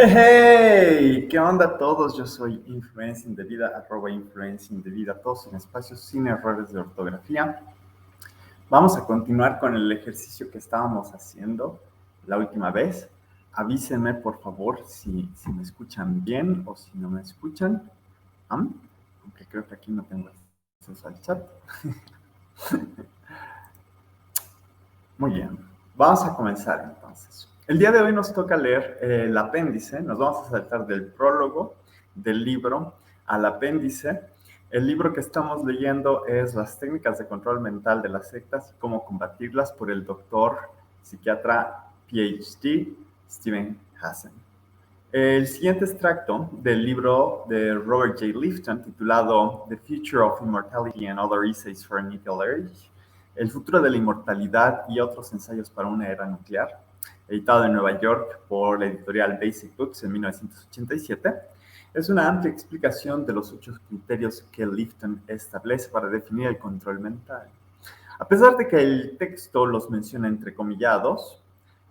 Hey, ¿qué onda a todos? Yo soy Influencia Indebida, @Influencia Indebida, todos en espacios sin errores de ortografía. Vamos a continuar con el ejercicio que estábamos haciendo la última vez. Avísenme, por favor, si me escuchan bien o si no me escuchan. Aunque creo que aquí no tengo acceso al chat. Muy bien, vamos a comenzar entonces. El día de hoy nos toca leer el apéndice, nos vamos a saltar del prólogo del libro al apéndice. El libro que estamos leyendo es Las técnicas de control mental de las sectas y cómo combatirlas, por el doctor psiquiatra PhD Steven Hassan. El siguiente extracto del libro de Robert J. Lifton, titulado The Future of Immortality and Other Essays for a Nuclear Age, El futuro de la inmortalidad y otros ensayos para una era nuclear, editado en Nueva York por la editorial Basic Books en 1987, es una amplia explicación de los 8 criterios que Lifton establece para definir el control mental. A pesar de que el texto los menciona entrecomillados,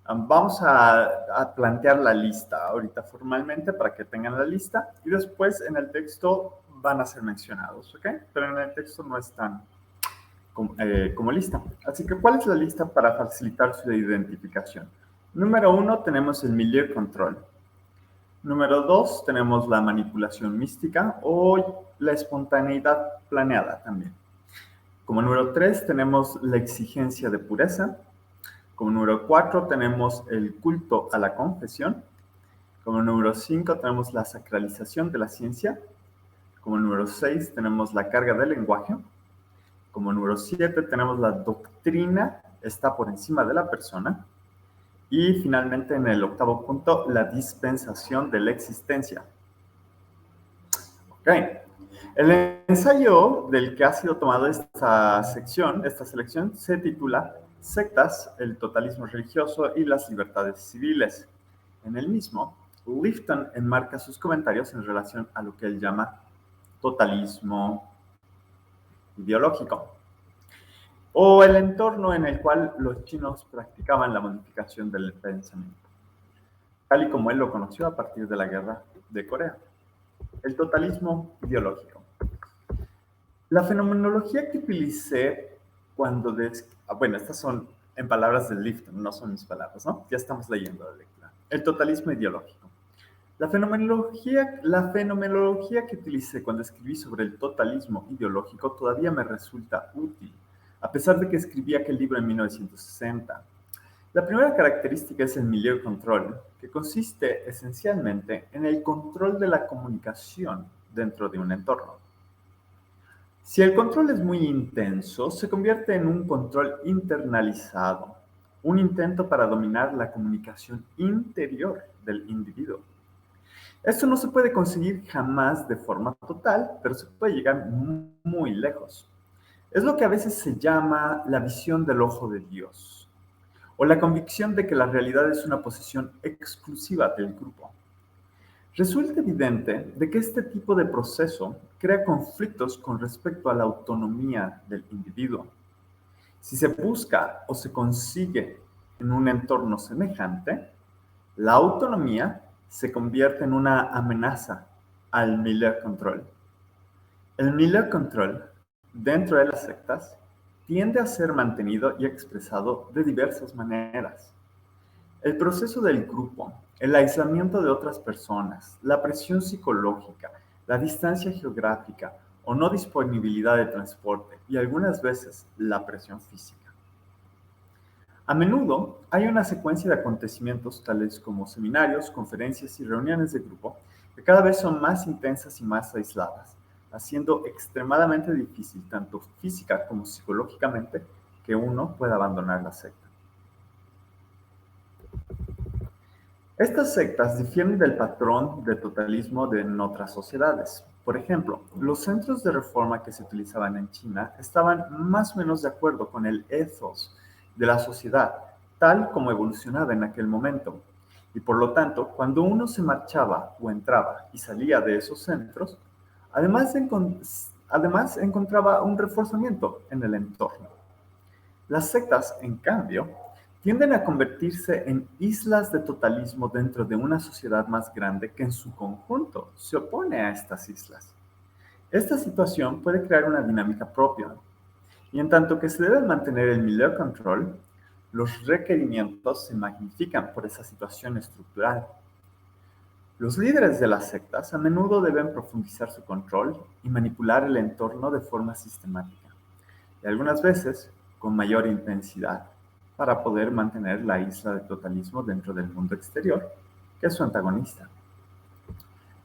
vamos a plantear la lista ahorita formalmente para que tengan la lista y después en el texto van a ser mencionados, ¿ok? Pero en el texto no están como lista. Así que, ¿cuál es la lista para facilitar su identificación? Número 1, tenemos el milieu control. Número 2, tenemos la manipulación mística o la espontaneidad planeada también. Como número 3, tenemos la exigencia de pureza. Como número 4 tenemos el culto a la confesión. Como número 5 tenemos la sacralización de la ciencia. Como número 6 tenemos la carga del lenguaje. Como número 7 tenemos la doctrina está por encima de la persona. Y finalmente, en el octavo punto, la dispensación de la existencia. Ok. El ensayo del que ha sido tomado esta selección, se titula Sectas, el totalismo religioso y las libertades civiles. En el mismo, Lifton enmarca sus comentarios en relación a lo que él llama totalismo ideológico, o el entorno en el cual los chinos practicaban la modificación del pensamiento, tal y como él lo conoció a partir de la guerra de Corea. El totalismo ideológico. La fenomenología que utilicé cuando... Bueno, estas son en palabras de Lifton, no son mis palabras, ¿no? Ya estamos leyendo la lectura. El totalismo ideológico. La fenomenología que utilicé cuando escribí sobre el totalismo ideológico todavía me resulta útil, a pesar de que escribí aquel libro en 1960. La primera característica es el milieu control, que consiste esencialmente en el control de la comunicación dentro de un entorno. Si el control es muy intenso, se convierte en un control internalizado, un intento para dominar la comunicación interior del individuo. Esto no se puede conseguir jamás de forma total, pero se puede llegar muy lejos. Es lo que a veces se llama la visión del ojo de Dios, o la convicción de que la realidad es una posesión exclusiva del grupo. Resulta evidente de que este tipo de proceso crea conflictos con respecto a la autonomía del individuo. Si se busca o se consigue en un entorno semejante, la autonomía se convierte en una amenaza al milieu control. El milieu control, dentro de las sectas, tiende a ser mantenido y expresado de diversas maneras. El proceso del grupo, el aislamiento de otras personas, la presión psicológica, la distancia geográfica o no disponibilidad de transporte y algunas veces la presión física. A menudo hay una secuencia de acontecimientos tales como seminarios, conferencias y reuniones de grupo que cada vez son más intensas y más aisladas, haciendo extremadamente difícil, tanto física como psicológicamente, que uno pueda abandonar la secta. Estas sectas difieren del patrón de totalismo en otras sociedades. Por ejemplo, los centros de reforma que se utilizaban en China estaban más o menos de acuerdo con el ethos de la sociedad, tal como evolucionaba en aquel momento. Y por lo tanto, cuando uno se marchaba o entraba y salía de esos centros, además encontraba un reforzamiento en el entorno. Las sectas, en cambio, tienden a convertirse en islas de totalismo dentro de una sociedad más grande que en su conjunto se opone a estas islas. Esta situación puede crear una dinámica propia, y en tanto que se debe mantener el milieu control, los requerimientos se magnifican por esa situación estructural. Los líderes de las sectas a menudo deben profundizar su control y manipular el entorno de forma sistemática, y algunas veces con mayor intensidad, para poder mantener la isla de totalismo dentro del mundo exterior, que es su antagonista.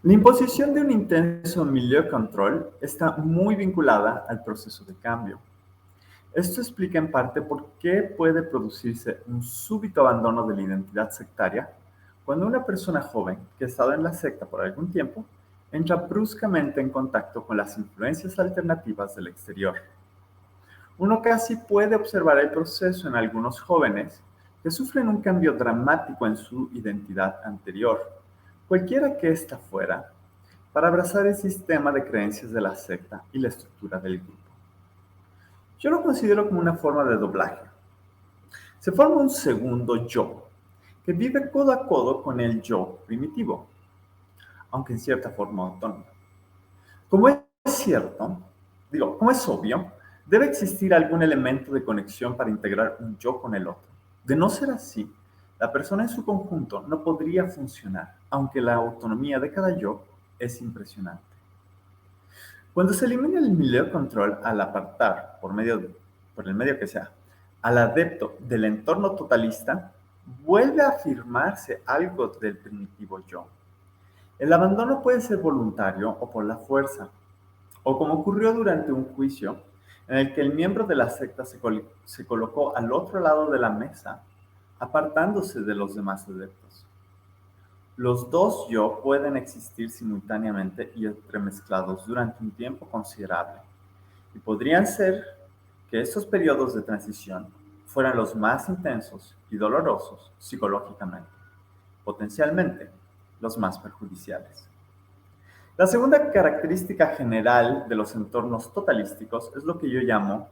La imposición de un intenso milieu control está muy vinculada al proceso de cambio. Esto explica en parte por qué puede producirse un súbito abandono de la identidad sectaria cuando una persona joven que ha estado en la secta por algún tiempo entra bruscamente en contacto con las influencias alternativas del exterior. Uno casi puede observar el proceso en algunos jóvenes que sufren un cambio dramático en su identidad anterior, cualquiera que ésta fuera, para abrazar el sistema de creencias de la secta y la estructura del grupo. Yo lo considero como una forma de doblaje. Se forma un segundo yo, que vive codo a codo con el yo primitivo, aunque en cierta forma autónoma. Como es cierto, como es obvio, debe existir algún elemento de conexión para integrar un yo con el otro. De no ser así, la persona en su conjunto no podría funcionar, aunque la autonomía de cada yo es impresionante. Cuando se elimina el milieu control al apartar, por el medio que sea, al adepto del entorno totalista, vuelve a afirmarse algo del primitivo yo. El abandono puede ser voluntario o por la fuerza, o como ocurrió durante un juicio en el que el miembro de la secta se colocó al otro lado de la mesa, apartándose de los demás adeptos. Los dos yo pueden existir simultáneamente y entremezclados durante un tiempo considerable, y podrían ser que estos periodos de transición fueran los más intensos y dolorosos psicológicamente, potencialmente los más perjudiciales. La segunda característica general de los entornos totalísticos es lo que yo llamo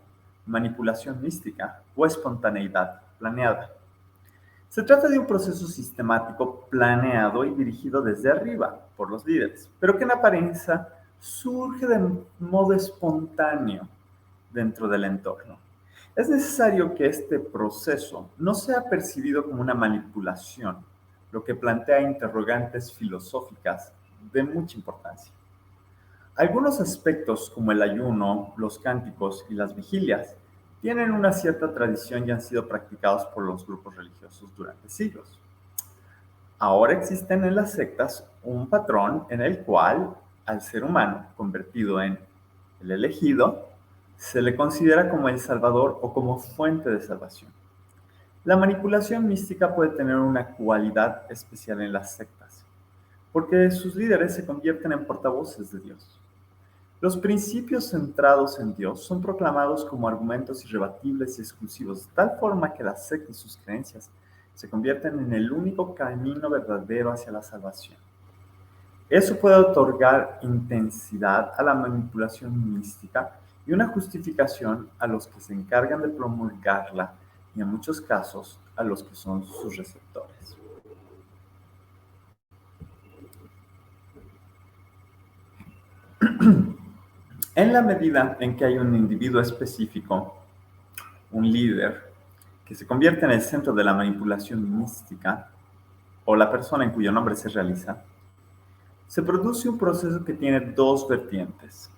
manipulación mística o espontaneidad planeada. Se trata de un proceso sistemático, planeado y dirigido desde arriba por los líderes, pero que en apariencia surge de modo espontáneo dentro del entorno. Es necesario que este proceso no sea percibido como una manipulación, lo que plantea interrogantes filosóficas de mucha importancia. Algunos aspectos como el ayuno, los cánticos y las vigilias tienen una cierta tradición y han sido practicados por los grupos religiosos durante siglos. Ahora existen en las sectas un patrón en el cual al ser humano convertido en el elegido se le considera como el salvador o como fuente de salvación. La manipulación mística puede tener una cualidad especial en las sectas, porque sus líderes se convierten en portavoces de Dios. Los principios centrados en Dios son proclamados como argumentos irrebatibles y exclusivos, de tal forma que la secta y sus creencias se convierten en el único camino verdadero hacia la salvación. Eso puede otorgar intensidad a la manipulación mística y una justificación a los que se encargan de promulgarla y en muchos casos a los que son sus receptores. En la medida en que hay un individuo específico, un líder, que se convierte en el centro de la manipulación mística, o la persona en cuyo nombre se realiza, se produce un proceso que tiene dos vertientes.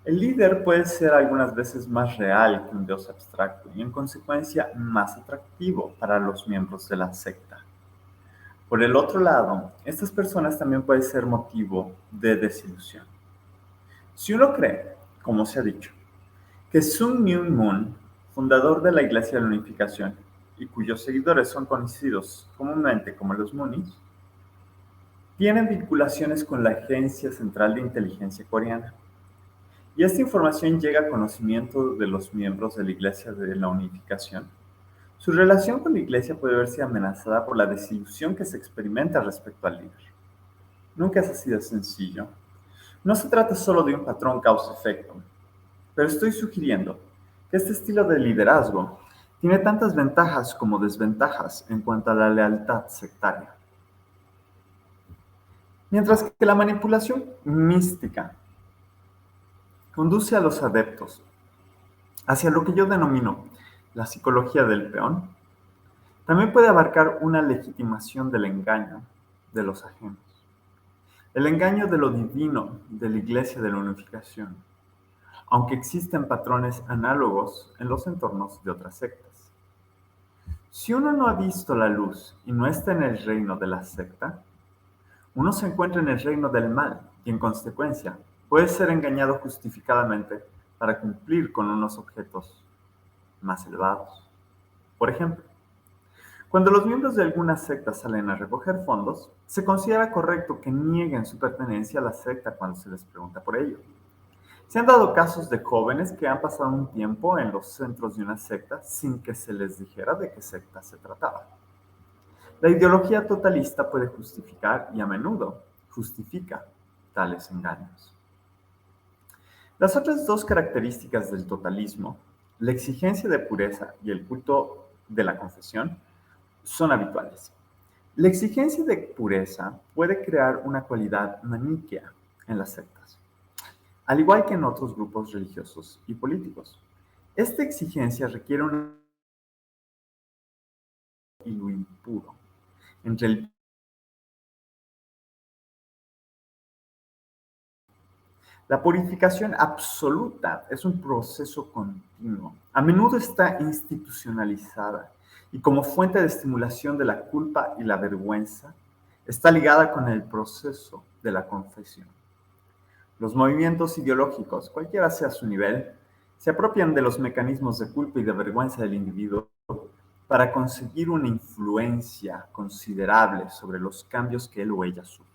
El líder puede ser algunas veces más real que un dios abstracto y en consecuencia más atractivo para los miembros de la secta. Por el otro lado, estas personas también pueden ser motivo de desilusión. Si uno cree, como se ha dicho, que Sun Myung Moon, fundador de la Iglesia de la Unificación y cuyos seguidores son conocidos comúnmente como los Moonies, tienen vinculaciones con la Agencia Central de Inteligencia Coreana, y esta información llega a conocimiento de los miembros de la Iglesia de la Unificación, su relación con la Iglesia puede verse amenazada por la desilusión que se experimenta respecto al líder. Nunca es así de sencillo. No se trata solo de un patrón causa-efecto, pero estoy sugiriendo que este estilo de liderazgo tiene tantas ventajas como desventajas en cuanto a la lealtad sectaria. Mientras que la manipulación mística conduce a los adeptos hacia lo que yo denomino la psicología del peón, también puede abarcar una legitimación del engaño de los ajenos, el engaño de lo divino de la Iglesia de la Unificación, aunque existen patrones análogos en los entornos de otras sectas. Si uno no ha visto la luz y no está en el reino de la secta, uno se encuentra en el reino del mal y, en consecuencia, puede ser engañado justificadamente para cumplir con unos objetos más elevados. Por ejemplo, cuando los miembros de alguna secta salen a recoger fondos, se considera correcto que nieguen su pertenencia a la secta cuando se les pregunta por ello. Se han dado casos de jóvenes que han pasado un tiempo en los centros de una secta sin que se les dijera de qué secta se trataba. La ideología totalista puede justificar y a menudo justifica tales engaños. Las otras dos características del totalismo, la exigencia de pureza y el culto de la confesión, son habituales. La exigencia de pureza puede crear una cualidad maniquea en las sectas, al igual que en otros grupos religiosos y políticos. Esta exigencia requiere un y lo impuro entre el La purificación absoluta es un proceso continuo. A menudo está institucionalizada y como fuente de estimulación de la culpa y la vergüenza, está ligada con el proceso de la confesión. Los movimientos ideológicos, cualquiera sea su nivel, se apropian de los mecanismos de culpa y de vergüenza del individuo para conseguir una influencia considerable sobre los cambios que él o ella sufre.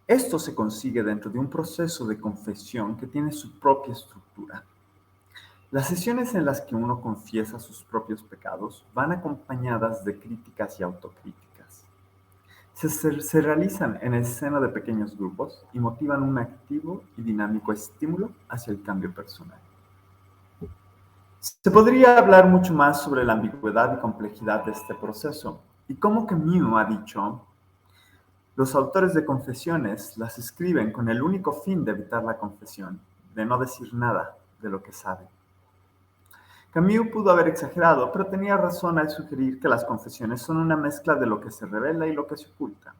Esto se consigue dentro de un proceso de confesión que tiene su propia estructura. Las sesiones en las que uno confiesa sus propios pecados van acompañadas de críticas y autocríticas. Se realizan en el seno de pequeños grupos y motivan un activo y dinámico estímulo hacia el cambio personal. Se podría hablar mucho más sobre la ambigüedad y complejidad de este proceso y cómo Camus ha dicho: los autores de confesiones las escriben con el único fin de evitar la confesión, de no decir nada de lo que saben. Camus pudo haber exagerado, pero tenía razón al sugerir que las confesiones son una mezcla de lo que se revela y lo que se oculta.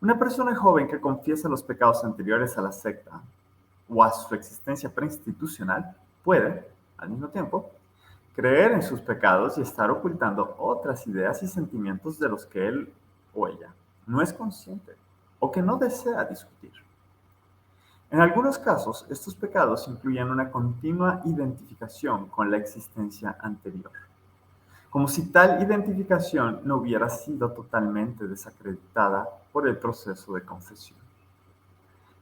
Una persona joven que confiesa los pecados anteriores a la secta o a su existencia preinstitucional puede, al mismo tiempo, creer en sus pecados y estar ocultando otras ideas y sentimientos de los que él o ella no es consciente o que no desea discutir. En algunos casos, estos pecados incluyen una continua identificación con la existencia anterior, como si tal identificación no hubiera sido totalmente desacreditada por el proceso de confesión.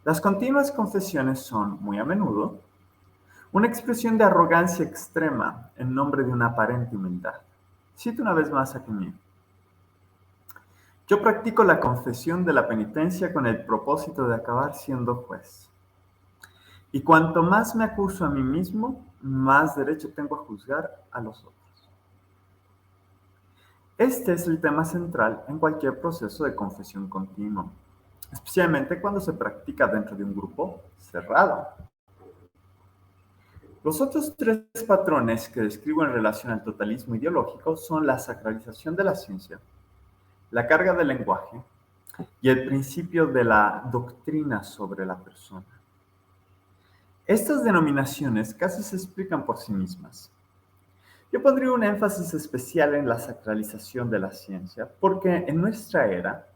Las continuas confesiones son, muy a menudo, una expresión de arrogancia extrema en nombre de una aparente humildad. Cito una vez más a Camus. Yo practico la confesión de la penitencia con el propósito de acabar siendo juez. Y cuanto más me acuso a mí mismo, más derecho tengo a juzgar a los otros. Este es el tema central en cualquier proceso de confesión continuo, especialmente cuando se practica dentro de un grupo cerrado. Los otros tres patrones que describo en relación al totalismo ideológico son la sacralización de la ciencia, la carga del lenguaje y el principio de la doctrina sobre la persona. Estas denominaciones casi se explican por sí mismas. Yo pondría un énfasis especial en la sacralización de la ciencia, porque en nuestra era,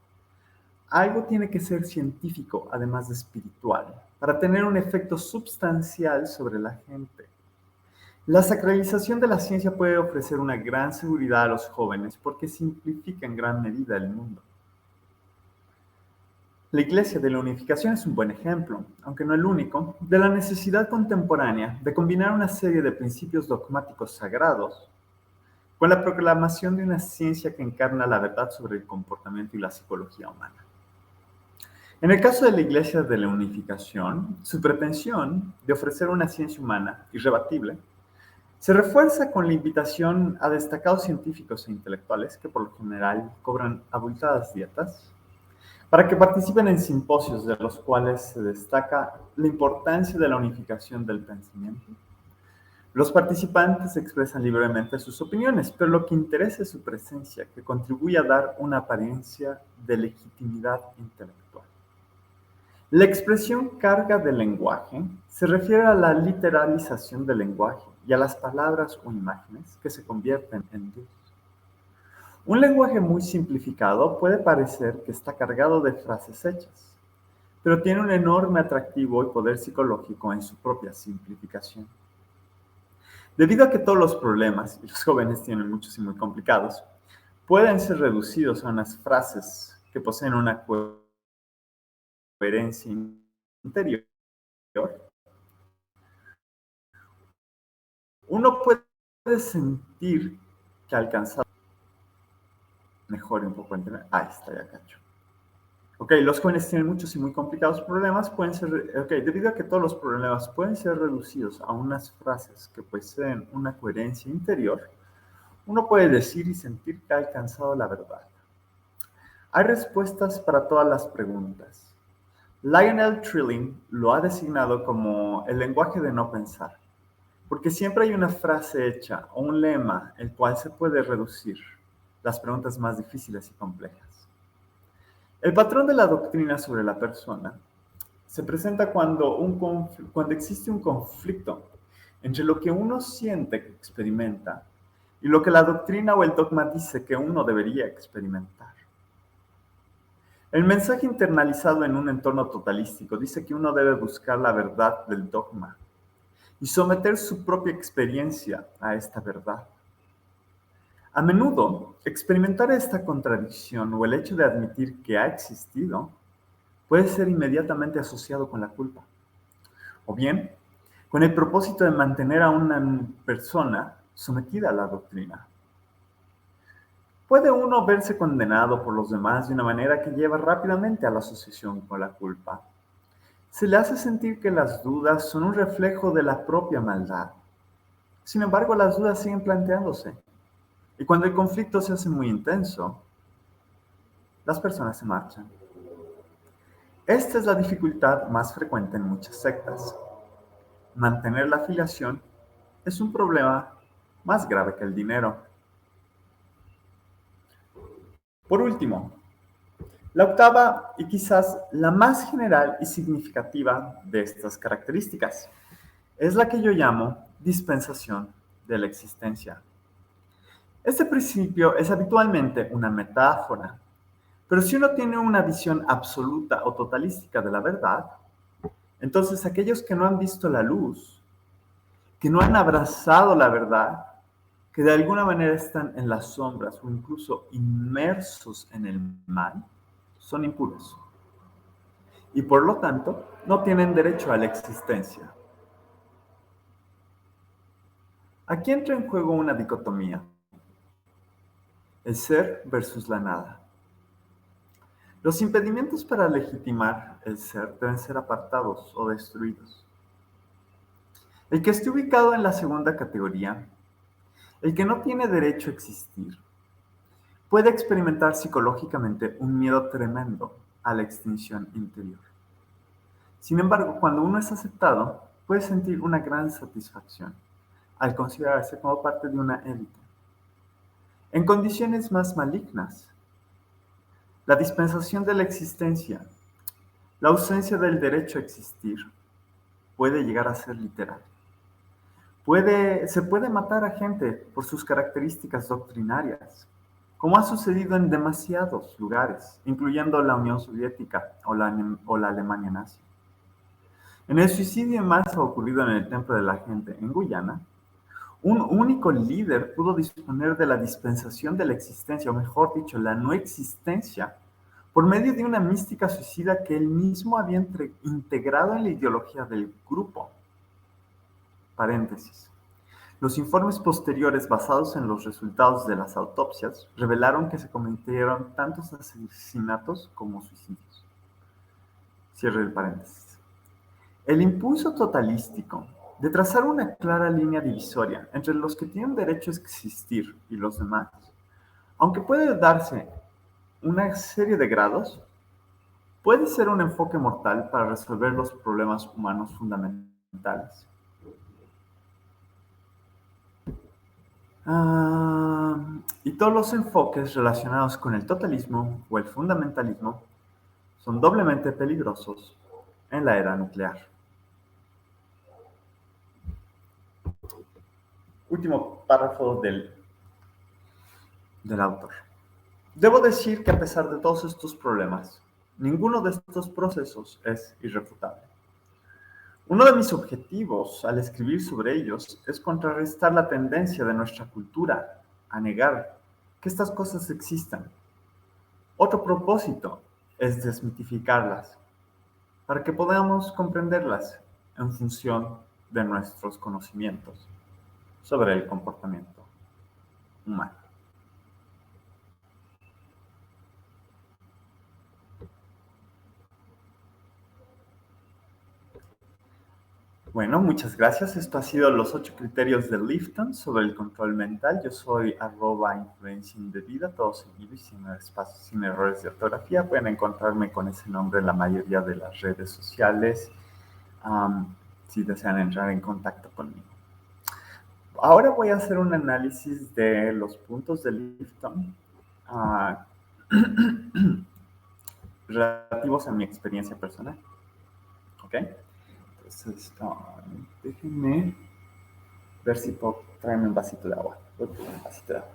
algo tiene que ser científico, además de espiritual, para tener un efecto substancial sobre la gente. La sacralización de la ciencia puede ofrecer una gran seguridad a los jóvenes porque simplifica en gran medida el mundo. La Iglesia de la Unificación es un buen ejemplo, aunque no el único, de la necesidad contemporánea de combinar una serie de principios dogmáticos sagrados con la proclamación de una ciencia que encarna la verdad sobre el comportamiento y la psicología humana. En el caso de la Iglesia de la Unificación, su pretensión de ofrecer una ciencia humana irrebatible Se refuerza con la invitación a destacados científicos e intelectuales, que por lo general cobran abultadas dietas, para que participen en simposios de los cuales se destaca la importancia de la unificación del pensamiento. Los participantes expresan libremente sus opiniones, pero lo que interesa es su presencia, que contribuye a dar una apariencia de legitimidad intelectual. La expresión carga del lenguaje se refiere a la literalización del lenguaje y a las palabras o imágenes que se convierten en luz. Un lenguaje muy simplificado puede parecer que está cargado de frases hechas, pero tiene un enorme atractivo y poder psicológico en su propia simplificación. Debido a que todos los problemas, y los jóvenes tienen muchos y muy complicados, pueden ser reducidos a unas frases que poseen una coherencia interior, uno puede sentir que ha alcanzado mejor un poco entender. Ahí está, ya cacho. Ok, los jóvenes tienen muchos y muy complicados problemas, debido a que todos los problemas pueden ser reducidos a unas frases que poseen una coherencia interior, uno puede decir y sentir que ha alcanzado la verdad. Hay respuestas para todas las preguntas. Lionel Trilling lo ha designado como el lenguaje de no pensar, porque siempre hay una frase hecha o un lema el cual se puede reducir las preguntas más difíciles y complejas. El patrón de la doctrina sobre la persona se presenta cuando existe un conflicto entre lo que uno siente que experimenta y lo que la doctrina o el dogma dice que uno debería experimentar. El mensaje internalizado en un entorno totalístico dice que uno debe buscar la verdad del dogma y someter su propia experiencia a esta verdad. A menudo, experimentar esta contradicción o el hecho de admitir que ha existido puede ser inmediatamente asociado con la culpa, o bien con el propósito de mantener a una persona sometida a la doctrina. Puede uno verse condenado por los demás de una manera que lleva rápidamente a la asociación con la culpa. Se le hace sentir que las dudas son un reflejo de la propia maldad. Sin embargo, las dudas siguen planteándose. Y cuando el conflicto se hace muy intenso, las personas se marchan. Esta es la dificultad más frecuente en muchas sectas. Mantener la afiliación es un problema más grave que el dinero. Por último, la octava y quizás la más general y significativa de estas características es la que yo llamo dispensación de la existencia. Este principio es habitualmente una metáfora, pero si uno tiene una visión absoluta o totalística de la verdad, entonces aquellos que no han visto la luz, que no han abrazado la verdad, que de alguna manera están en las sombras o incluso inmersos en el mal, son impuros. Y por lo tanto, no tienen derecho a la existencia. Aquí entra en juego una dicotomía: el ser versus la nada. Los impedimentos para legitimar el ser deben ser apartados o destruidos. El que esté ubicado en la segunda categoría, el que no tiene derecho a existir, puede experimentar psicológicamente un miedo tremendo a la extinción interior. Sin embargo, cuando uno es aceptado, puede sentir una gran satisfacción al considerarse como parte de una élite. En condiciones más malignas, la dispensación de la existencia, la ausencia del derecho a existir, puede llegar a ser literal. Se puede matar a gente por sus características doctrinarias, como ha sucedido en demasiados lugares, incluyendo la Unión Soviética o la Alemania nazi. En el suicidio en masa ocurrido en el Templo de la Gente en Guyana, un único líder pudo disponer de la dispensación de la existencia, o mejor dicho, la no existencia, por medio de una mística suicida que él mismo había integrado en la ideología del grupo. Paréntesis. Los informes posteriores basados en los resultados de las autopsias revelaron que se cometieron tantos asesinatos como suicidios. Cierre el paréntesis. El impulso totalístico de trazar una clara línea divisoria entre los que tienen derecho a existir y los demás. Aunque puede darse una serie de grados, puede ser un enfoque mortal para resolver los problemas humanos fundamentales. Y todos los enfoques relacionados con el totalismo o el fundamentalismo son doblemente peligrosos en la era nuclear. Último párrafo del autor. Debo decir que a pesar de todos estos problemas, ninguno de estos procesos es irrefutable. Uno de mis objetivos al escribir sobre ellos es contrarrestar la tendencia de nuestra cultura a negar que estas cosas existan. Otro propósito es desmitificarlas para que podamos comprenderlas en función de nuestros conocimientos sobre el comportamiento humano. Bueno, muchas gracias. Esto ha sido los 8 criterios de Lifton sobre el control mental. Yo soy @influencia indebida, todo seguido y sin espacios, sin errores de ortografía. Pueden encontrarme con ese nombre en la mayoría de las redes sociales, si desean entrar en contacto conmigo. Ahora voy a hacer un análisis de los puntos de Lifton relativos a mi experiencia personal. ¿Ok? Entonces, déjenme ver si puedo traerme un vasito de agua. Un vasito de agua.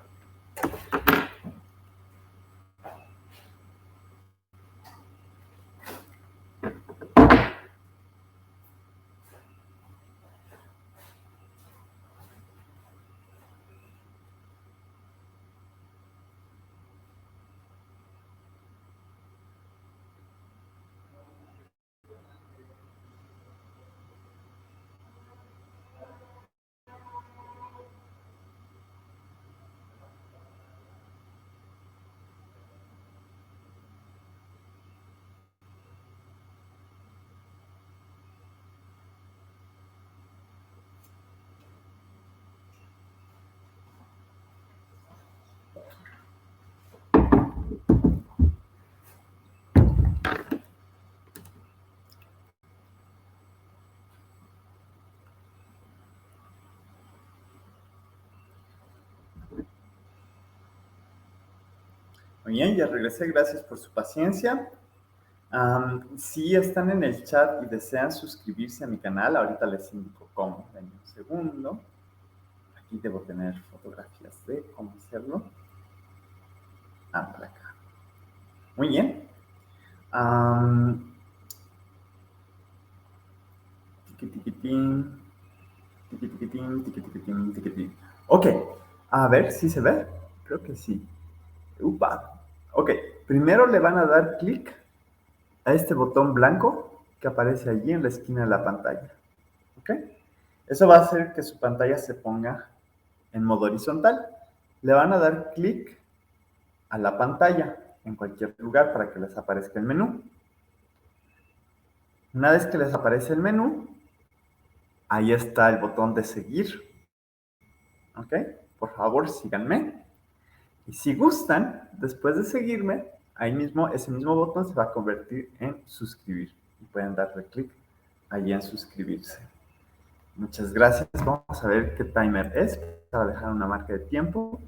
Muy bien, ya regresé. Gracias por su paciencia. Si están en el chat y desean suscribirse a mi canal, ahorita les indico cómo. En un segundo. Aquí debo tener fotografías de cómo hacerlo. Por acá. Muy bien. Tiquitiquitín. Tiquitiquitín, tiquitiquitín, tiquitiquitín. Ok. A ver si se ve. Creo que sí. Upa. Ok. Primero le van a dar clic a este botón blanco que aparece allí en la esquina de la pantalla. ¿Ok? Eso va a hacer que su pantalla se ponga en modo horizontal. Le van a dar clic a la pantalla en cualquier lugar para que les aparezca el menú. Una vez que les aparece el menú, ahí está el botón de seguir. ¿Ok? Por favor, síganme. Y si gustan, después de seguirme, ahí mismo, ese mismo botón se va a convertir en suscribir. Y pueden darle clic ahí en suscribirse. Muchas gracias. Vamos a ver qué timer es para dejar una marca de tiempo.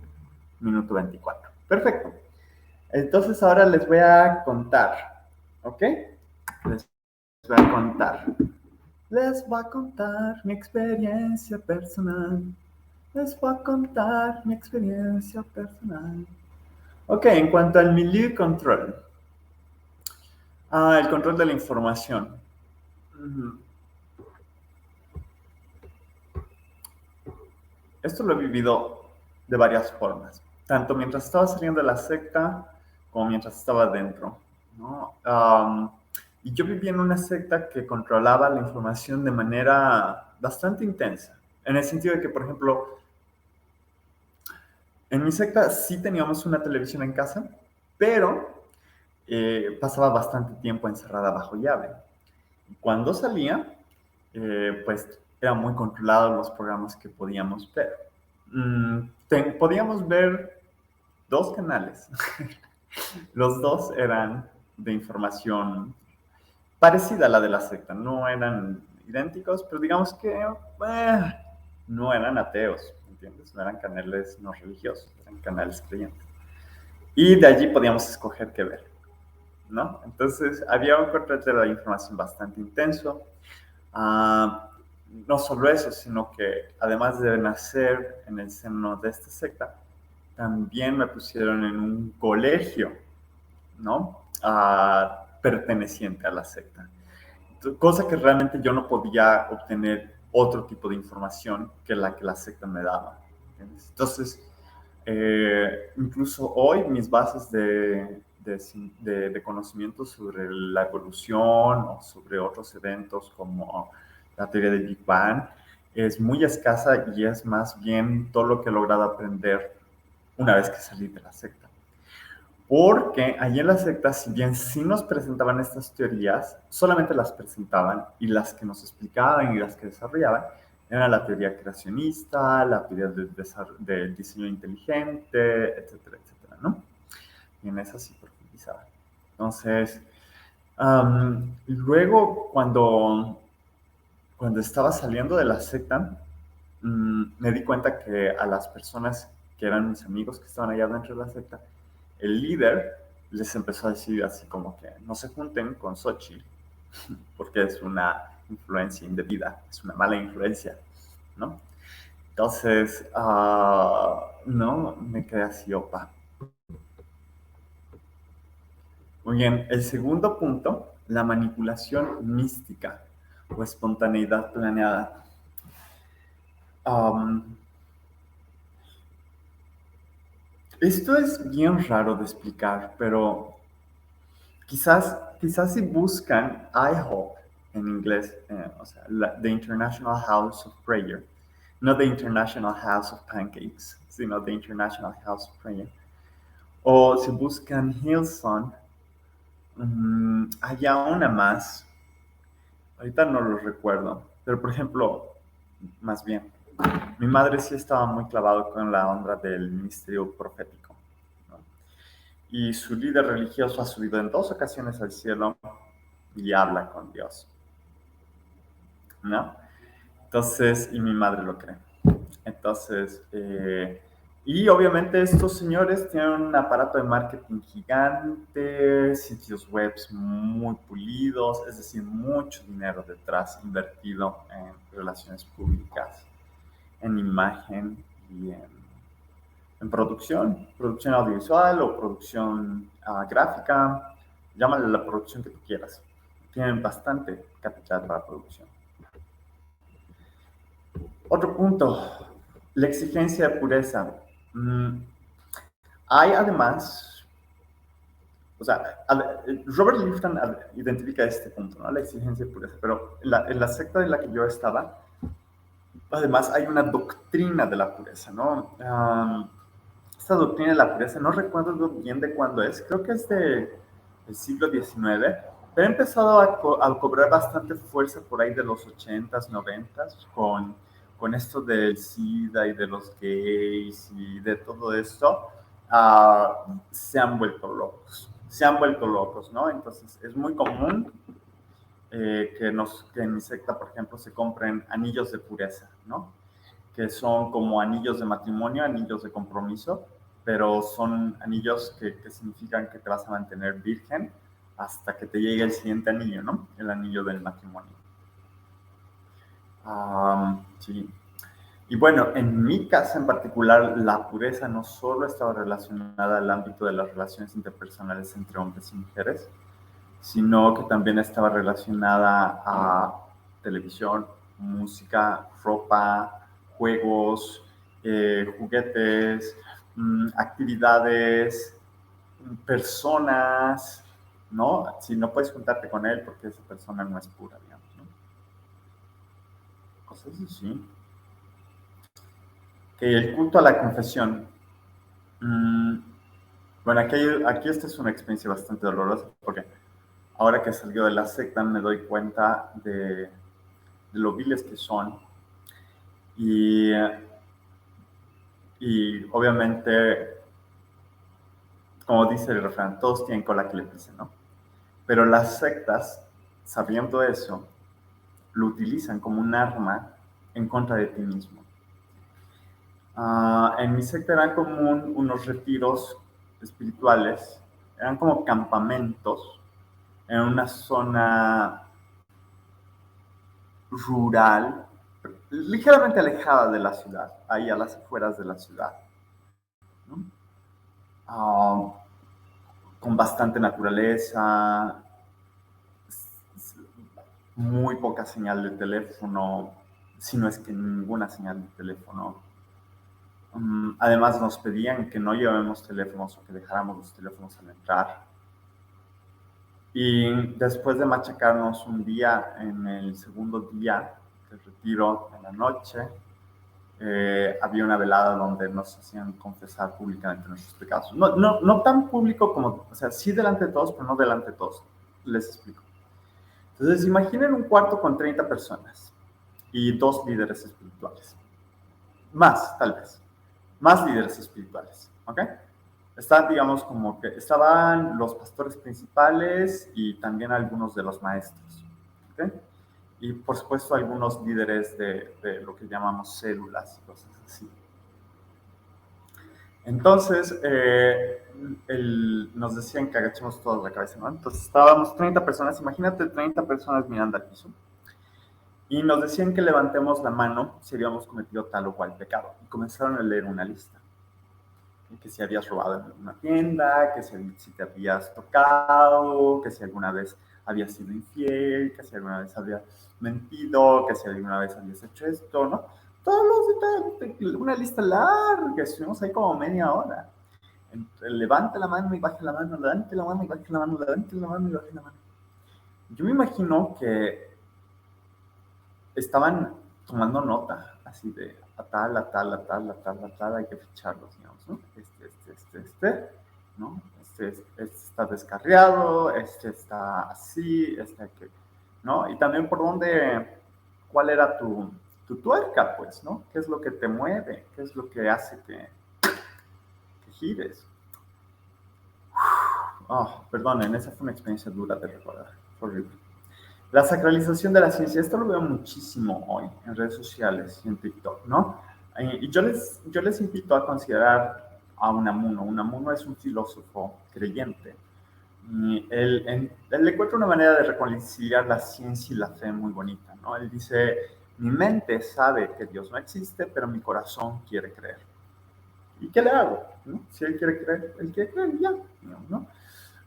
Minuto 24. Perfecto. Entonces ahora les voy a contar. ¿Ok? Les voy a contar. Les voy a contar mi experiencia personal. Les voy a contar mi experiencia personal. Ok, en cuanto al milieu control. El control de la información. Esto lo he vivido de varias formas, tanto mientras estaba saliendo de la secta como mientras estaba dentro, ¿no? Y yo vivía en una secta que controlaba la información de manera bastante intensa, en el sentido de que, por ejemplo, en mi secta sí teníamos una televisión en casa, pero pasaba bastante tiempo encerrada bajo llave. Cuando salía, pues Era muy controlado los programas que podíamos ver. Podíamos ver dos canales. Los dos eran de información parecida a la de la secta. No eran idénticos, pero digamos que no eran ateos, ¿entiendes? No eran canales no religiosos, eran canales creyentes. Y de allí podíamos escoger qué ver, ¿no? Entonces había un control de la información bastante intenso. Ah, no solo eso, sino que además de nacer en el seno de esta secta, también me pusieron en un colegio, ¿no? Perteneciente a la secta. Cosa que realmente yo no podía obtener otro tipo de información que la secta me daba. ¿Entiendes? Entonces, incluso hoy mis bases de conocimiento sobre la evolución o sobre otros eventos como la teoría del Big Bang es muy escasa y es más bien todo lo que he logrado aprender una vez que salí de la secta. Porque allí en la secta, si bien sí nos presentaban estas teorías, solamente las presentaban y las que nos explicaban y las que desarrollaban eran la teoría creacionista, la teoría del diseño inteligente, etcétera, etcétera, ¿no? Y en esa sí profundizaba. Entonces, luego cuando estaba saliendo de la secta, me di cuenta que a las personas que eran mis amigos que estaban allá dentro de la secta, el líder les empezó a decir así como que no se junten con Xochitl porque es una influencia indebida, es una mala influencia, ¿no? Entonces, no, me quedé así, opa. Muy bien, el segundo punto, la manipulación mística o espontaneidad planeada. Um, Esto es bien raro de explicar, pero quizás si buscan IHOP en inglés, o sea, The International House of Prayer, no The International House of Pancakes, sino The International House of Prayer, o si buscan Hillsong, hay una más, ahorita no lo recuerdo, pero por ejemplo, más bien, mi madre sí estaba muy clavado con la onda del ministerio profético, ¿no? Y su líder religioso ha subido en 2 ocasiones al cielo y habla con Dios, ¿no? Entonces, y mi madre lo cree. Entonces, y obviamente estos señores tienen un aparato de marketing gigante, sitios web muy pulidos, es decir, mucho dinero detrás invertido en relaciones públicas, en imagen y en producción audiovisual o producción gráfica, llámale la producción que tú quieras. Tienen bastante capital para producción. Otro punto, la exigencia de pureza. Hay además, o sea, Robert Lifton identifica este punto, ¿no? La exigencia de pureza, pero en la secta de la que yo estaba, además hay una doctrina de la pureza, ¿no? Esta doctrina de la pureza, no recuerdo bien de cuándo es, creo que es del siglo XIX, pero ha empezado a cobrar bastante fuerza por ahí de los 80s, 90s, con esto del SIDA y de los gays y de todo esto, se han vuelto locos, ¿no? Entonces es muy común que en mi secta, por ejemplo, se compren anillos de pureza, ¿no? Que son como anillos de matrimonio, anillos de compromiso, pero son anillos que significan que te vas a mantener virgen hasta que te llegue el siguiente anillo, ¿no? El anillo del matrimonio. Sí. Y bueno, en mi caso en particular, la pureza no solo estaba relacionada al ámbito de las relaciones interpersonales entre hombres y mujeres, sino que también estaba relacionada a televisión, música, ropa, juegos, juguetes, actividades, personas, ¿no? Si no puedes juntarte con él porque esa persona no es pura, digamos, ¿no? Cosas así. Que el culto a la confesión. Mm, bueno, aquí esta es una experiencia bastante dolorosa porque ahora que salió de la secta me doy cuenta de lo viles que son Y, y obviamente, como dice el refrán, todos tienen cola que le pisen, ¿no? Pero las sectas, sabiendo eso, lo utilizan como un arma en contra de ti mismo. En mi secta eran como unos retiros espirituales, eran como campamentos en una zona rural, ligeramente alejada de la ciudad, ahí a las afueras de la ciudad, ¿no? Uh, con bastante naturaleza, muy poca señal de teléfono, si no es que ninguna señal de teléfono. Además nos pedían que no llevemos teléfonos o que dejáramos los teléfonos al entrar. Y después de machacarnos un día, en el segundo día del retiro, en la noche, había una velada donde nos hacían confesar públicamente nuestros pecados. No tan público como, o sea, sí delante de todos, pero no delante de todos. Les explico. Entonces, imaginen un cuarto con 30 personas y 2 líderes espirituales. Más, tal vez. Más líderes espirituales, ¿ok? Digamos, como que estaban los pastores principales y también algunos de los maestros, ¿ok? Y por supuesto algunos líderes de lo que llamamos células y cosas así. Entonces, nos decían que agachemos todos la cabeza, ¿no? Entonces estábamos 30 personas, imagínate 30 personas mirando al piso. Y nos decían que levantemos la mano si habíamos cometido tal o cual pecado. Y comenzaron a leer una lista. Que si habías robado en una tienda, que si te habías tocado, que si alguna vez habías sido infiel, que si alguna vez habías mentido, que si alguna vez habías hecho esto, ¿no? Todos los detalles, una lista larga, estuvimos ahí como media hora. Levante la mano y baje la mano, levante la mano y baje la mano, levante la mano y baje la mano. Yo me imagino que estaban tomando nota, así de a tal, a tal, a tal, a tal, a tal, hay que ficharlos, digamos, ¿no? ¿No? Este está descarriado, este está así, que, ¿no? Y también por dónde, cuál era tu tuerca, pues, ¿no? ¿Qué es lo que te mueve? ¿Qué es lo que hace que gires? Oh, perdonen, esa fue una experiencia dura de recordar, horrible. La sacralización de la ciencia, esto lo veo muchísimo hoy en redes sociales y en TikTok, ¿no? Y yo les invito a considerar a Unamuno. Unamuno es un filósofo creyente. Y él le encuentra una manera de reconciliar la ciencia y la fe muy bonita, ¿no? Él dice, mi mente sabe que Dios no existe, pero mi corazón quiere creer. ¿Y qué le hago? ¿No? Si él quiere creer, ya, ¿no?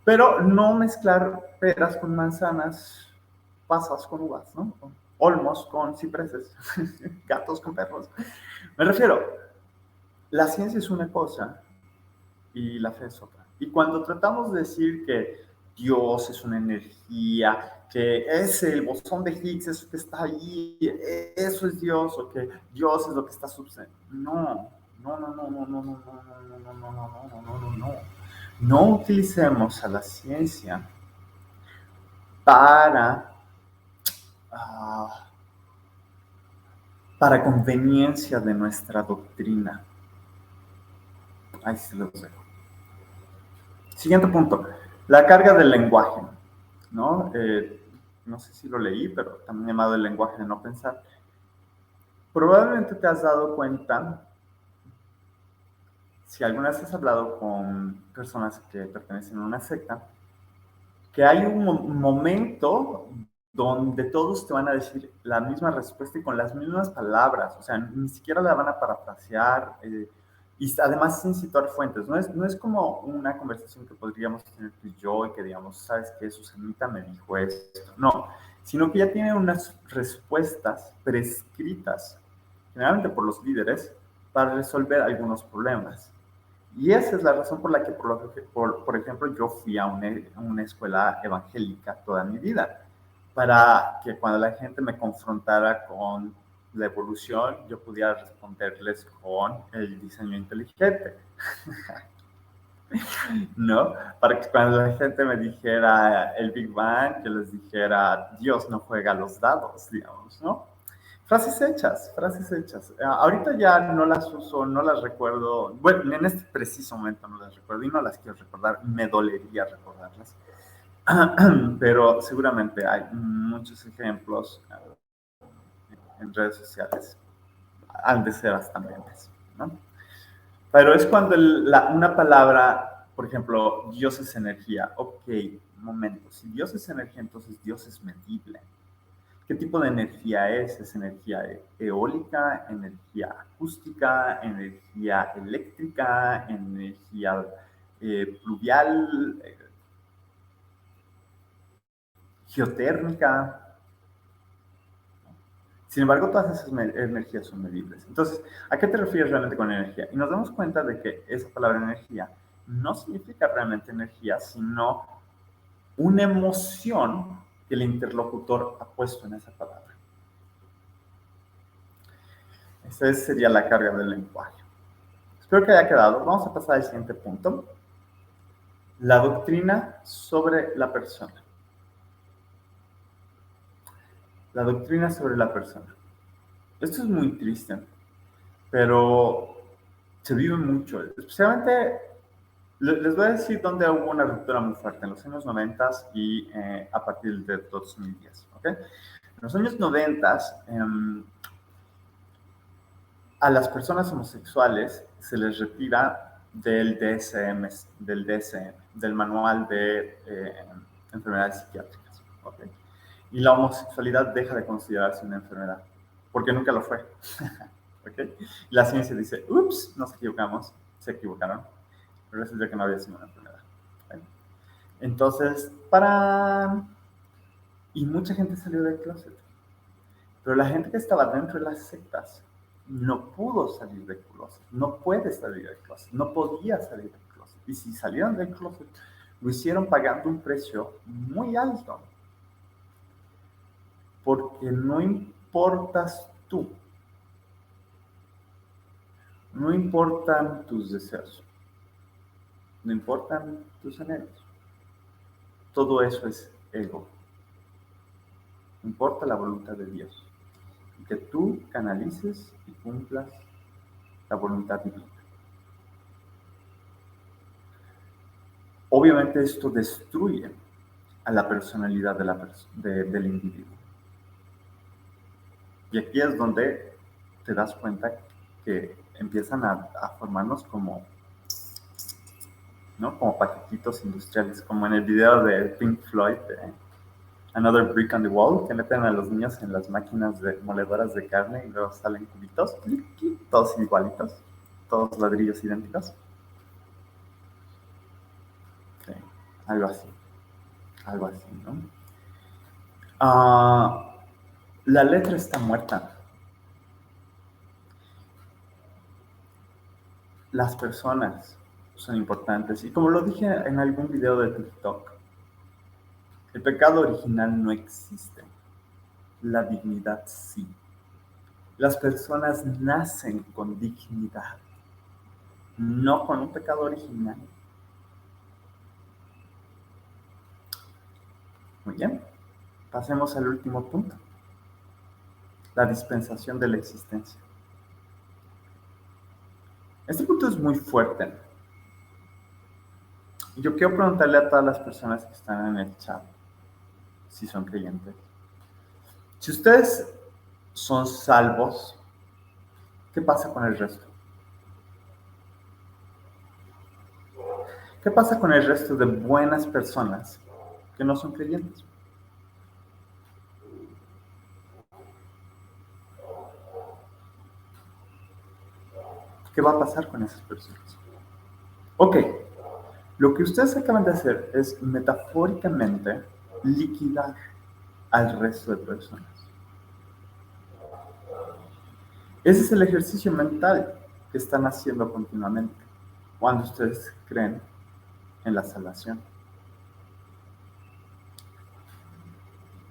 Pero no mezclar peras con manzanas, pasas con uvas, ¿no? Olmos con cipreses, gatos con perros. Me refiero, la ciencia es una cosa y la fe es otra. Y cuando tratamos de decir que Dios es una energía, que es el bosón de Higgs, eso que está ahí, eso es Dios, o que Dios es lo que está sucediendo. No. No utilicemos a la ciencia para conveniencia de nuestra doctrina. Ahí se los dejo. Siguiente punto, la carga del lenguaje, ¿no? No sé si lo leí, pero también llamado el lenguaje de no pensar. Probablemente te has dado cuenta, si alguna vez has hablado con personas que pertenecen a una secta, que hay un momento donde todos te van a decir la misma respuesta y con las mismas palabras, o sea, ni siquiera la van a parafrasear, y además sin citar fuentes. No es como una conversación que podríamos tener tú y yo y que digamos, ¿sabes qué? Susanita me dijo esto. No, sino que ya tienen unas respuestas prescritas, generalmente por los líderes, para resolver algunos problemas. Y esa es la razón por la que, por ejemplo, yo fui a una escuela evangélica toda mi vida, para que cuando la gente me confrontara con la evolución, yo pudiera responderles con el diseño inteligente, ¿no? Para que cuando la gente me dijera el Big Bang, yo les dijera, Dios no juega los dados, digamos, ¿no? Frases hechas, frases hechas. Ahorita ya no las uso, no las recuerdo. Bueno, en este preciso momento no las recuerdo y no las quiero recordar. Me dolería recordarlas. Pero seguramente hay muchos ejemplos en redes sociales. Han de ser hasta memes, ¿no? Pero es cuando una palabra, por ejemplo, Dios es energía. Ok, un momento. Si Dios es energía, entonces Dios es medible. ¿Qué tipo de energía es? ¿Es energía eólica, energía acústica, energía eléctrica, energía pluvial, geotérmica? Sin embargo, todas esas energías son medibles. Entonces, ¿a qué te refieres realmente con energía? Y nos damos cuenta de que esa palabra energía no significa realmente energía, sino una emoción que el interlocutor ha puesto en esa palabra. Esa sería la carga del lenguaje. Espero que haya quedado. Vamos a pasar al siguiente punto. La doctrina sobre la persona. La doctrina sobre la persona. Esto es muy triste, pero se vive mucho. Especialmente, les voy a decir dónde hubo una ruptura muy fuerte, en los años 90 y a partir de 2010. ¿Okay? En los años 90, a las personas homosexuales se les retira del DSM, del Manual de Enfermedades Psiquiátricas. ¿Okay? Y la homosexualidad deja de considerarse una enfermedad, porque nunca lo fue. ¿Okay? La ciencia dice, ups, nos equivocamos, se equivocaron, pero resulta que no había sido una enfermedad. ¿Okay? Entonces, y mucha gente salió del closet, pero la gente que estaba dentro de las sectas no pudo salir del closet, no puede salir del closet, no podía salir del closet. Y si salieron del closet, lo hicieron pagando un precio muy alto. Porque no importas tú, no importan tus deseos, no importan tus anhelos. Todo eso es ego. Importa la voluntad de Dios. Y que tú canalices y cumplas la voluntad divina. Obviamente esto destruye a la personalidad del individuo. Y aquí es donde te das cuenta que empiezan a formarnos como, ¿no? Como paquetitos industriales, como en el video de Pink Floyd, Another Brick on the Wall, que meten a los niños en las máquinas moledoras de carne y luego salen cubitos, todos igualitos, todos ladrillos idénticos. Sí, algo así, ¿no? La letra está muerta. Las personas son importantes. Y como lo dije en algún video de TikTok, el pecado original no existe. La dignidad sí. Las personas nacen con dignidad, no con un pecado original. Muy bien. Pasemos al último punto. La dispensación de la existencia. Este punto es muy fuerte. Yo quiero preguntarle a todas las personas que están en el chat, si son creyentes. Si ustedes son salvos, ¿qué pasa con el resto? ¿Qué pasa con el resto de buenas personas que no son creyentes? ¿Qué va a pasar con esas personas? Ok, lo que ustedes acaban de hacer es metafóricamente liquidar al resto de personas. Ese es el ejercicio mental que están haciendo continuamente cuando ustedes creen en la salvación.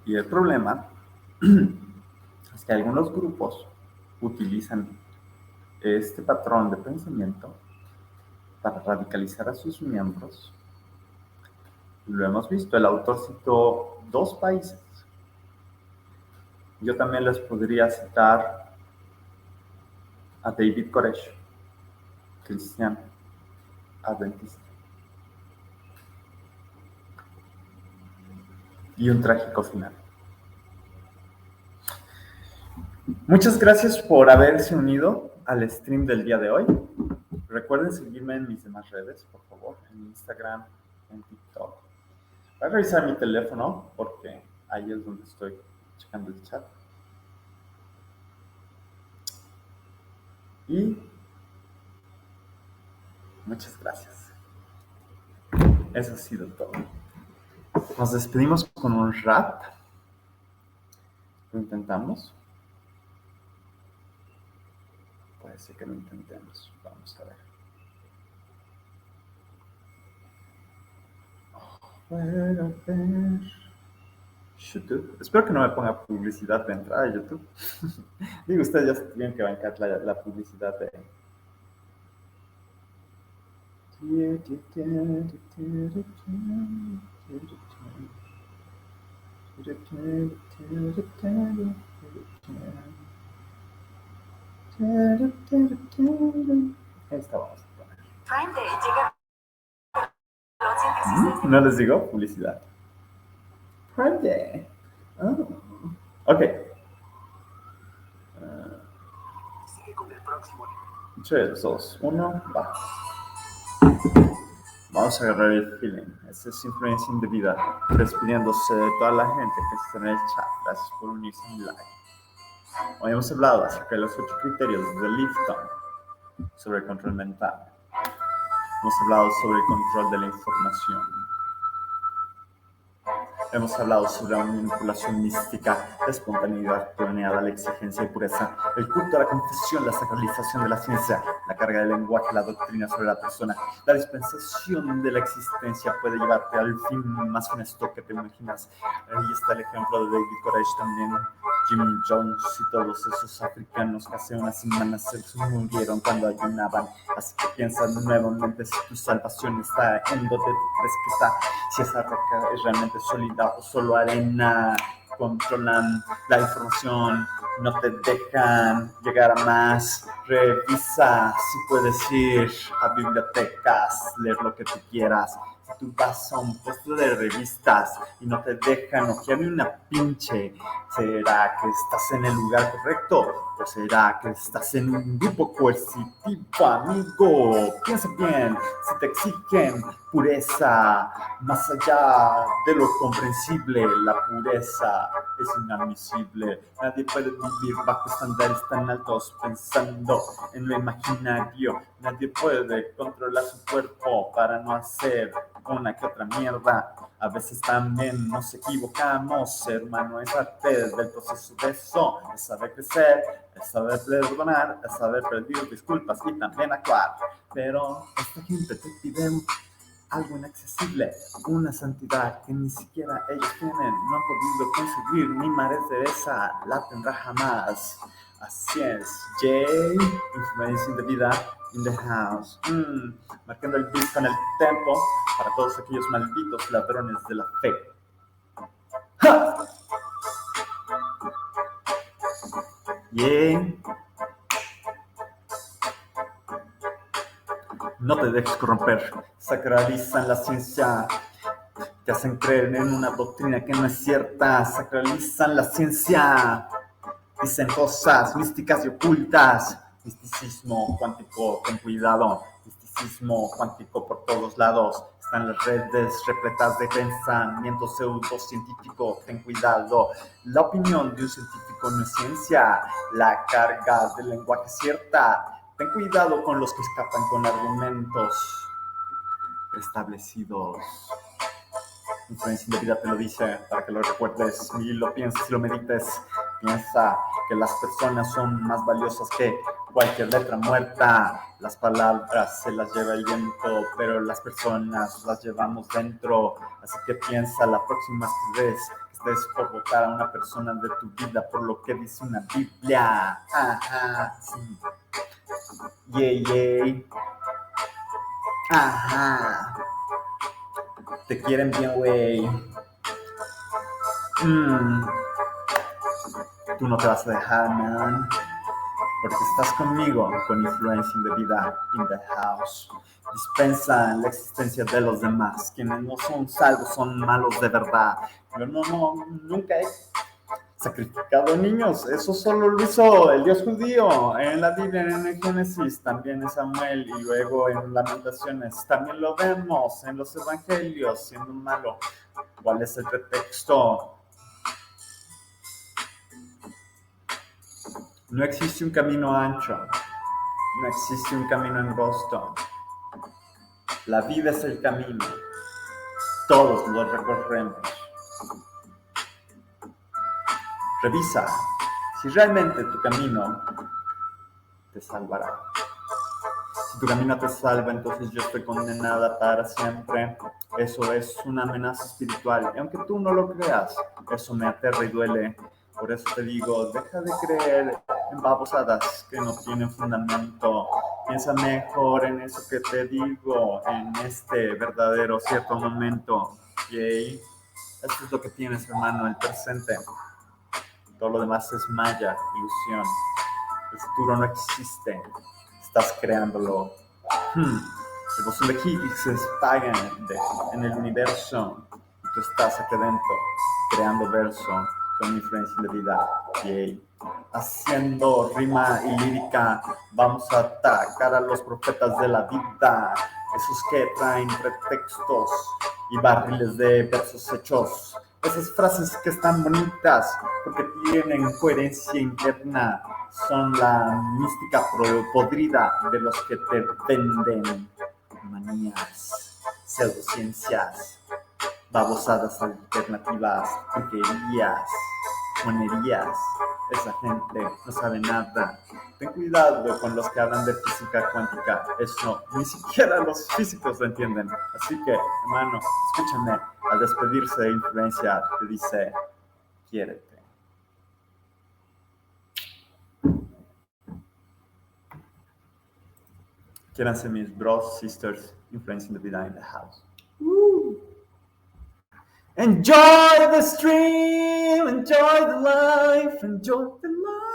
Y el problema es que algunos grupos utilizan este patrón de pensamiento para radicalizar a sus miembros. Lo hemos visto, el autor citó 2 países Yo también les podría citar a David Koresh, cristiano, adventista, y un trágico final. Muchas gracias por haberse unido al stream del día de hoy. Recuerden seguirme en mis demás redes, por favor, en Instagram, en TikTok. Voy a revisar mi teléfono porque ahí es donde estoy checando el chat. Y muchas gracias. Eso ha sido todo. Nos despedimos con un rap. ¿Lo intentamos? Puede ser que lo intentemos. Vamos a ver. YouTube. Espero que no me ponga publicidad de entrada de YouTube. Digo, ustedes ya tienen que bancar la publicidad de... Esta vamos a poner. No les digo publicidad. Prime Day. Oh. Ok. Sigue con el próximo. 3, 2, 1, va. Vamos a agarrar el feeling. Esta es influencia indebida. Despidiéndose de toda la gente que está en el chat. Gracias por unirse en live. Hoy hemos hablado acerca de los 8 criterios de Lifton sobre el control mental. Hemos hablado sobre el control de la información. Hemos hablado sobre la manipulación mística, la espontaneidad planeada, la exigencia y pureza, el culto a la confesión, la sacralización de la ciencia, la carga del lenguaje, la doctrina sobre la persona, la dispensación de la existencia puede llevarte al fin más funesto que te imaginas. Ahí está el ejemplo de David Koresh también, Jim Jones y todos esos africanos que hace unas semanas se murieron cuando ayunaban. Así que piensa nuevamente si tu salvación está en donde tú crees que está, si esa roca es realmente sólida o solo arena. Controlan la información, no te dejan llegar a más. Revisa si puedes ir a bibliotecas, leer lo que tú quieras. Si tú vas a un puesto de revistas y no te dejan ojear ni una pinche, ¿será que estás en el lugar correcto? ¿O será que estás en un grupo coercitivo, amigo? Piensa bien, si te exigen pureza, más allá de lo comprensible, la pureza es inadmisible. Nadie puede vivir bajo estándares tan altos pensando en lo imaginario. Nadie puede controlar su cuerpo para no hacer una que otra mierda. A veces también nos equivocamos, hermano, es parte del proceso de eso. Es saber crecer, es saber perdonar, es saber pedir disculpas y también actuar. Pero esta gente te pide algo inaccesible, una santidad que ni siquiera ellos tienen, no han podido conseguir, ni María Teresa la tendrá jamás. Así es, Jay, influencia indebida in the house. Marcando el beat con el tempo para todos aquellos malditos ladrones de la fe. ¡Ja! Yeah. No te dejes corromper. Sacralizan la ciencia. Te hacen creer en una doctrina que no es cierta. Sacralizan la ciencia. Dicen cosas místicas y ocultas. Misticismo cuántico, ten cuidado. Misticismo cuántico por todos lados. Están las redes repletas de pensamiento pseudocientífico. Ten cuidado. La opinión de un científico no es ciencia. La carga del lenguaje es cierta. Ten cuidado con los que escapan con argumentos establecidos. Influencia indebida te lo dice para que lo recuerdes y lo pienses y lo medites. Piensa que las personas son más valiosas que cualquier letra muerta. Las palabras se las lleva el viento, pero las personas las llevamos dentro. Así que piensa la próxima vez que estés por votar a una persona de tu vida por lo que dice una Biblia. Ajá, sí. Yeah. Ajá. Te quieren bien, güey. tú no te vas a dejar, man. Porque estás conmigo, con influencia indebida in the house. Dispensa la existencia de los demás. Quienes no son salvos son malos de verdad. Yo nunca he sacrificado niños. Eso solo lo hizo el Dios judío en la Biblia, en el Génesis, también en Samuel y luego en Lamentaciones. También lo vemos en los evangelios siendo malo. ¿Cuál es el pretexto? No existe un camino ancho, no existe un camino angosto. La vida es el camino, todos lo recorremos. Revisa si realmente tu camino te salvará. Si tu camino te salva, entonces yo estoy condenada para siempre. Eso es una amenaza espiritual. Y aunque tú no lo creas, eso me aterra y duele. Por eso te digo, deja de creer en babosadas que no tienen fundamento. Piensa mejor en eso que te digo, en este verdadero cierto momento. Yay. Esto es lo que tienes, hermano, el presente. Todo lo demás es maya, ilusión. El futuro no existe. Estás creándolo. Los Higgs se pagan en el universo. Y tú estás aquí adentro, creando verso con influencia de vida. Yay. Haciendo rima y lírica, vamos a atacar a los profetas de la vida, esos que traen pretextos y barriles de versos hechos, esas frases que están bonitas porque tienen coherencia interna, son la mística podrida de los que te venden manías, pseudociencias, babosadas alternativas, porquerías, monerías. Esa gente no sabe nada. Ten cuidado con los que hablan de física cuántica. Eso ni siquiera los físicos lo entienden. Así que, hermano, escúchame. Al despedirse de influencia, te dice, quiérete. Quiéranse mis bros, sisters, influencing the vida in the house. Enjoy the stream, enjoy the life, enjoy the life.